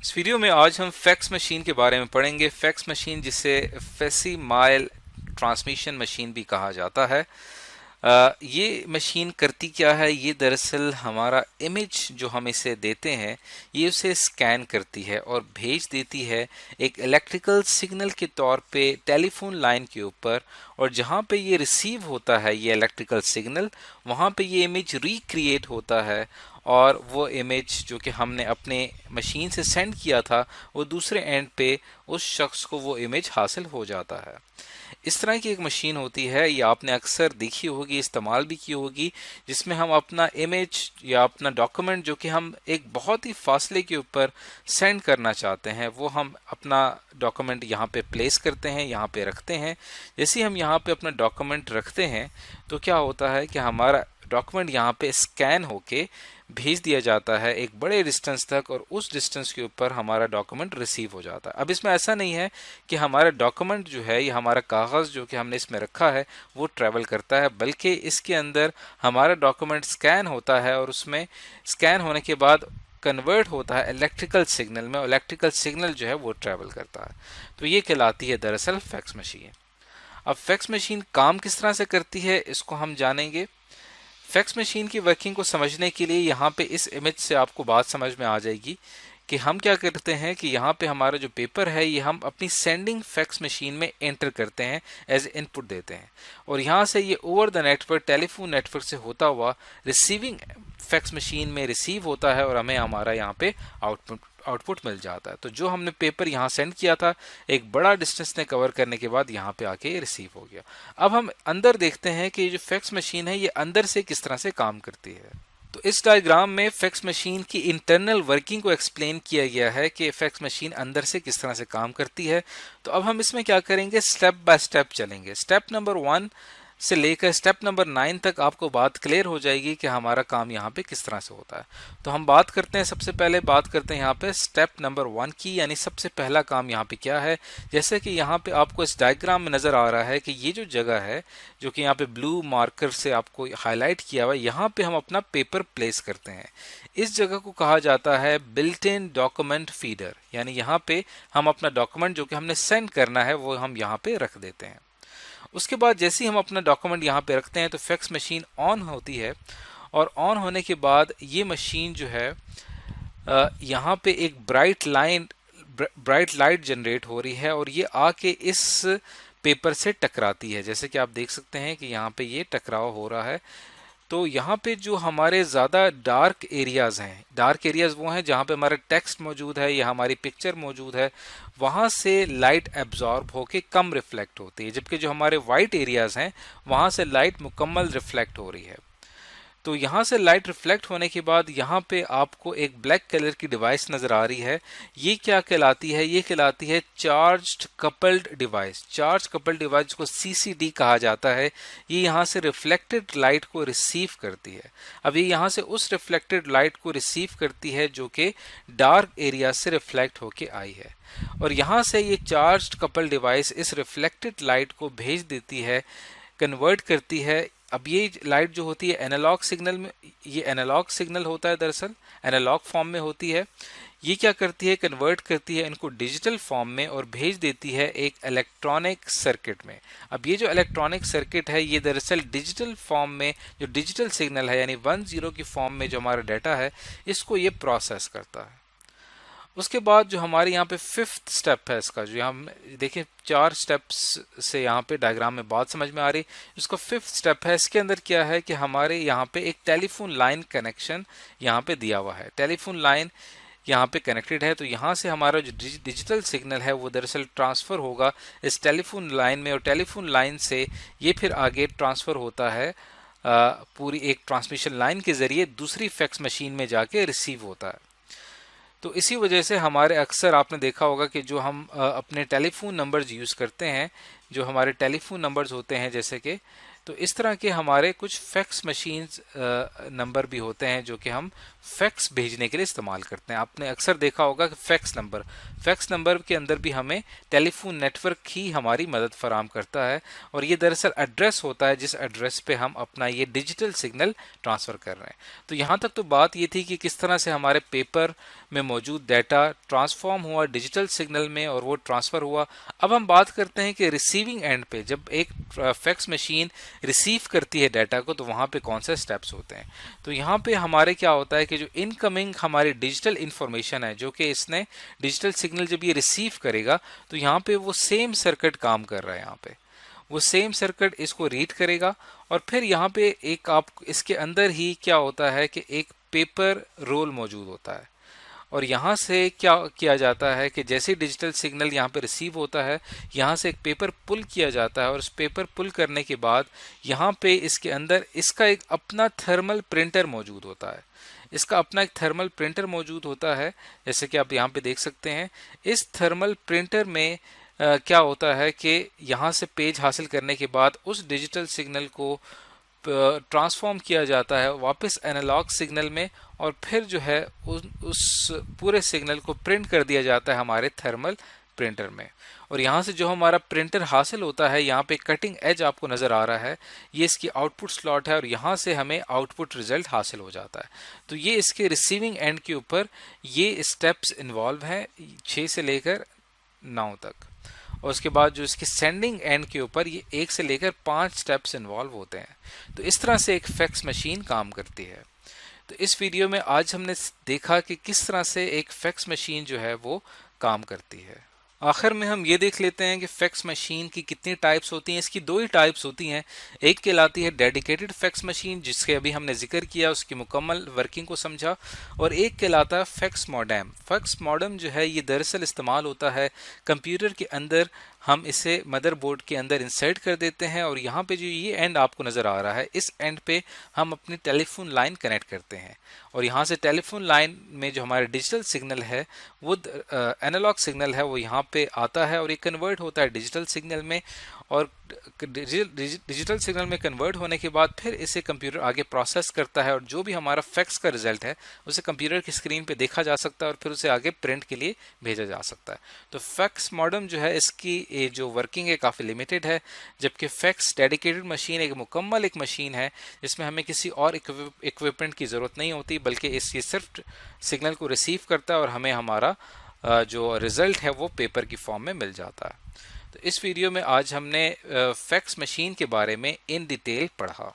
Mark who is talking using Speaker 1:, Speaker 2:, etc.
Speaker 1: इस वीडियो में आज हम फैक्स मशीन के बारे में पढ़ेंगे। फैक्स मशीन जिसे फैसिमाइल ट्रांसमिशन मशीन भी कहा जाता है। ये मशीन करती क्या है? ये दरअसल हमारा इमेज जो हम इसे देते हैं ये उसे स्कैन करती है और भेज देती है एक इलेक्ट्रिकल सिग्नल के तौर पे टेलीफोन लाइन के ऊपर, और जहाँ पे ये रिसीव होता है ये इलेक्ट्रिकल सिग्नल, वहाँ पे ये इमेज रिक्रिएट होता है और वो इमेज जो कि हमने अपने मशीन से सेंड किया था वो दूसरे एंड पे उस शख्स को वो इमेज हासिल हो जाता है। इस तरह की एक मशीन होती है, ये आपने अक्सर देखी होगी, इस्तेमाल भी की होगी, जिसमें हम अपना इमेज या अपना डॉक्यूमेंट जो कि हम एक बहुत ही फासले के ऊपर सेंड करना चाहते हैं वो हम अपना डॉक्यूमेंट यहाँ पे प्लेस करते हैं, यहाँ पे रखते हैं। जैसे ही हम यहाँ पे अपना डॉक्यूमेंट रखते हैं तो क्या होता है कि हमारा डॉक्यूमेंट यहाँ पे स्कैन होके भेज दिया जाता है एक बड़े डिस्टेंस तक, और उस डिस्टेंस के ऊपर हमारा डॉक्यूमेंट रिसीव हो जाता है। अब इसमें ऐसा नहीं है कि हमारा डॉक्यूमेंट जो है या हमारा कागज़ जो कि हमने इसमें रखा है वो ट्रैवल करता है, बल्कि इसके अंदर हमारा डॉक्यूमेंट स्कैन होता है और उसमें स्कैन होने के बाद कन्वर्ट होता है इलेक्ट्रिकल सिग्नल में, और इलेक्ट्रिकल सिग्नल जो है वो ट्रैवल करता है। तो ये कहलाती है दरअसल फैक्स मशीन। अब फैक्स मशीन काम किस तरह से करती है इसको हम जानेंगे। फैक्स मशीन की वर्किंग को समझने के लिए यहाँ पे इस इमेज से आपको बात समझ में आ जाएगी कि हम क्या करते हैं कि यहाँ पे हमारा जो पेपर है ये हम अपनी सेंडिंग फैक्स मशीन में एंटर करते हैं, एज इनपुट देते हैं, और यहाँ से ये over the network telephone network से होता हुआ रिसीविंग फैक्स मशीन में रिसीव होता है और हमें हमारा यहाँ पे आउटपुट मिल जाता है। तो जो हमने पेपर यहाँ सेंड किया था एक बड़ा डिस्टेंस ने कवर करने के बाद यहाँ पे आके रिसीव हो गया। अब हम अंदर देखते हैं कि ये जो फैक्स मशीन है ये अंदर से किस तरह से काम करती है। तो इस डायग्राम में फैक्स मशीन की इंटरनल वर्किंग को एक्सप्लेन किया गया है कि फैक्स मशीन अंदर से किस तरह से काम करती है। तो अब हम इसमें क्या करेंगे, स्टेप बाय स्टेप चलेंगे। स्टेप नंबर 1 से लेकर स्टेप नंबर 9 तक आपको बात क्लियर हो जाएगी कि हमारा काम यहाँ पे किस तरह से होता है। तो हम बात करते हैं, सबसे पहले बात करते हैं यहाँ पे स्टेप नंबर 1 की, यानी सबसे पहला काम यहाँ पे क्या है। जैसे कि यहाँ पे आपको इस डायग्राम में नजर आ रहा है कि ये जो जगह है जो कि यहाँ पे ब्लू मार्कर से आपको हाईलाइट किया हुआ है, यहाँ पे हम अपना पेपर प्लेस करते हैं। इस जगह को कहा जाता है बिल्ट इन डॉक्यूमेंट फीडर, यानी यहाँ पे हम अपना डॉक्यूमेंट जो कि हमने सेंड करना है वो हम यहाँ पे रख देते हैं। उसके बाद जैसे ही हम अपना डॉक्यूमेंट यहाँ पे रखते हैं तो फैक्स मशीन ऑन होती है, और ऑन होने के बाद ये मशीन जो है यहाँ पे एक ब्राइट लाइट जनरेट हो रही है और ये आके इस पेपर से टकराती है। जैसे कि आप देख सकते हैं कि यहाँ पे ये टकराव हो रहा है। तो यहाँ पे जो हमारे ज़्यादा डार्क एरियाज़ हैं, डार्क एरियाज़ वो हैं जहाँ पे हमारा टेक्स्ट मौजूद है या हमारी पिक्चर मौजूद है, वहाँ से लाइट एब्जॉर्ब होके कम रिफ्लेक्ट होती है, जबकि जो हमारे वाइट एरियाज़ हैं वहाँ से लाइट मुकम्मल रिफ्लेक्ट हो रही है। तो यहाँ से लाइट रिफ्लेक्ट होने के बाद यहाँ पे आपको एक ब्लैक कलर की डिवाइस नज़र आ रही है। ये क्या कहलाती है? ये कहलाती है charged coupled device. Charge coupled device को सीसीडी कहा जाता है। ये यहाँ से रिफ्लेक्टेड लाइट को रिसीव करती है। अब ये यहाँ से उस रिफ्लेक्टेड लाइट को रिसीव करती है जो कि डार्क एरिया से रिफ्लेक्ट होके आई है, और यहाँ से ये चार्ज्ड कपल्ड डिवाइस इस रिफ्लेक्टेड लाइट को भेज देती है, कन्वर्ट करती है। अब ये लाइट जो होती है एनालॉग सिग्नल में, ये एनालॉग सिग्नल होता है, दरअसल एनालॉग फॉर्म में होती है। ये क्या करती है, कन्वर्ट करती है इनको डिजिटल फॉर्म में और भेज देती है एक इलेक्ट्रॉनिक सर्किट में। अब ये जो इलेक्ट्रॉनिक सर्किट है ये दरअसल डिजिटल फॉर्म में जो डिजिटल सिग्नल है यानी 1-0 की फॉर्म में जो हमारा डाटा है इसको ये प्रोसेस करता है। उसके बाद जो हमारे यहाँ पे 5th स्टेप है इसका, जो हम देखिए 4 स्टेप्स से यहाँ पे डायग्राम में बात समझ में आ रही। इसका 5th स्टेप है, इसके अंदर क्या है कि हमारे यहाँ पे एक टेलीफोन लाइन कनेक्शन यहाँ पे दिया हुआ है। टेलीफोन लाइन यहाँ पे कनेक्टेड है, तो यहाँ से हमारा जो डिजिटल सिग्नल है वो दरअसल ट्रांसफ़र होगा इस टेलीफोन लाइन में, और टेलीफोन लाइन से ये फिर आगे ट्रांसफ़र होता है पूरी एक ट्रांसमिशन लाइन के ज़रिए दूसरी फैक्स मशीन में जाके रिसीव होता है। तो इसी वजह से हमारे अक्सर आपने देखा होगा कि जो हम अपने टेलीफोन नंबर्स यूज़ करते हैं, जो हमारे टेलीफोन नंबर्स होते हैं जैसे कि, तो इस तरह के हमारे कुछ फैक्स मशीन्स नंबर भी होते हैं जो कि हम फैक्स भेजने के लिए इस्तेमाल करते हैं। आपने अक्सर देखा होगा कि फैक्स नंबर के अंदर भी हमें टेलीफोन नेटवर्क ही हमारी मदद फराहम करता है, और ये दरअसल एड्रेस होता है जिस एड्रेस पे हम अपना ये डिजिटल सिग्नल ट्रांसफ़र कर रहे हैं। तो यहाँ तक तो बात ये थी कि किस तरह से हमारे पेपर में मौजूद डाटा ट्रांसफॉर्म हुआ डिजिटल सिग्नल में और वो ट्रांसफ़र हुआ। अब हम बात करते हैं कि रिसीविंग एंड पे जब एक फैक्स मशीन रिसीव करती है डाटा को, तो वहाँ पे कौन से स्टेप्स होते हैं। तो यहाँ पे हमारे क्या होता है कि जो इनकमिंग हमारी डिजिटल इंफॉर्मेशन है, जो कि इसने डिजिटल सिग्नल जब ये रिसीव करेगा, तो यहाँ पे वो सेम सर्किट काम कर रहा है। यहाँ पे वो सेम सर्किट इसको रीड करेगा, और फिर यहाँ पे एक आप इसके अंदर ही क्या होता है कि एक पेपर रोल मौजूद होता है, और यहाँ से क्या किया जाता है कि जैसे डिजिटल सिग्नल यहाँ पे रिसीव होता है, यहाँ से एक पेपर पुल किया जाता है, और उस पेपर पुल करने के बाद यहाँ पे इसके अंदर इसका एक अपना थर्मल प्रिंटर मौजूद होता है। इसका अपना एक थर्मल प्रिंटर मौजूद होता है, जैसे कि आप यहाँ पे देख सकते हैं। इस थर्मल प्रिंटर में क्या होता है कि यहाँ से पेज हासिल करने के बाद उस डिजिटल सिग्नल को ट्रांसफॉर्म किया जाता है वापस एनालॉग सिग्नल में, और फिर जो है उस पूरे सिग्नल को प्रिंट कर दिया जाता है हमारे थर्मल प्रिंटर में। और यहाँ से जो हमारा प्रिंटर हासिल होता है, यहाँ पे कटिंग एज आपको नज़र आ रहा है, ये इसकी आउटपुट स्लॉट है, और यहाँ से हमें आउटपुट रिजल्ट हासिल हो जाता है। तो ये इसके रिसीविंग एंड के ऊपर ये स्टेप्स इन्वॉल्व हैं 6 से लेकर 9 तक, और उसके बाद जो इसके सेंडिंग एंड के ऊपर ये 1 से लेकर 5 स्टेप्स इन्वॉल्व होते हैं। तो इस तरह से एक फैक्स मशीन काम करती है। तो इस वीडियो में आज हमने देखा कि किस तरह से एक फैक्स मशीन जो है वो काम करती है। आखिर में हम ये देख लेते हैं कि फैक्स मशीन की कितनी टाइप्स होती हैं। इसकी 2 ही टाइप्स होती हैं। एक कहलाती है डेडिकेटेड फैक्स मशीन, जिसके अभी हमने जिक्र किया, उसकी मुकम्मल वर्किंग को समझा, और एक कहलाता है फैक्स मॉडेम। फैक्स मॉडेम जो है ये दरअसल इस्तेमाल होता है कंप्यूटर के अंदर, हम इसे मदरबोर्ड के अंदर इंसर्ट कर देते हैं, और यहाँ पे जो ये एंड आपको नज़र आ रहा है, इस एंड पे हम अपनी टेलीफोन लाइन कनेक्ट करते हैं, और यहाँ से टेलीफोन लाइन में जो हमारा डिजिटल सिग्नल है वो एनालॉग सिग्नल है, वो यहाँ पे आता है और ये कन्वर्ट होता है डिजिटल सिग्नल में, और डिजिटल सिग्नल में कन्वर्ट होने के बाद फिर इसे कंप्यूटर आगे प्रोसेस करता है, और जो भी हमारा फैक्स का रिजल्ट है उसे कंप्यूटर की स्क्रीन पे देखा जा सकता है, और फिर उसे आगे प्रिंट के लिए भेजा जा सकता है। तो फैक्स मॉडेम जो है इसकी जो वर्किंग है काफ़ी लिमिटेड है, जबकि फैक्स डेडिकेटेड मशीन एक मुकम्मल एक मशीन है जिसमें हमें किसी और इक्विपमेंट की ज़रूरत नहीं होती, बल्कि ये सिर्फ सिग्नल को रिसीव करता है और हमें हमारा जो रिज़ल्ट है वो पेपर की फॉर्म में मिल जाता है। तो इस वीडियो में आज हमने फैक्स मशीन के बारे में इन डिटेल पढ़ा।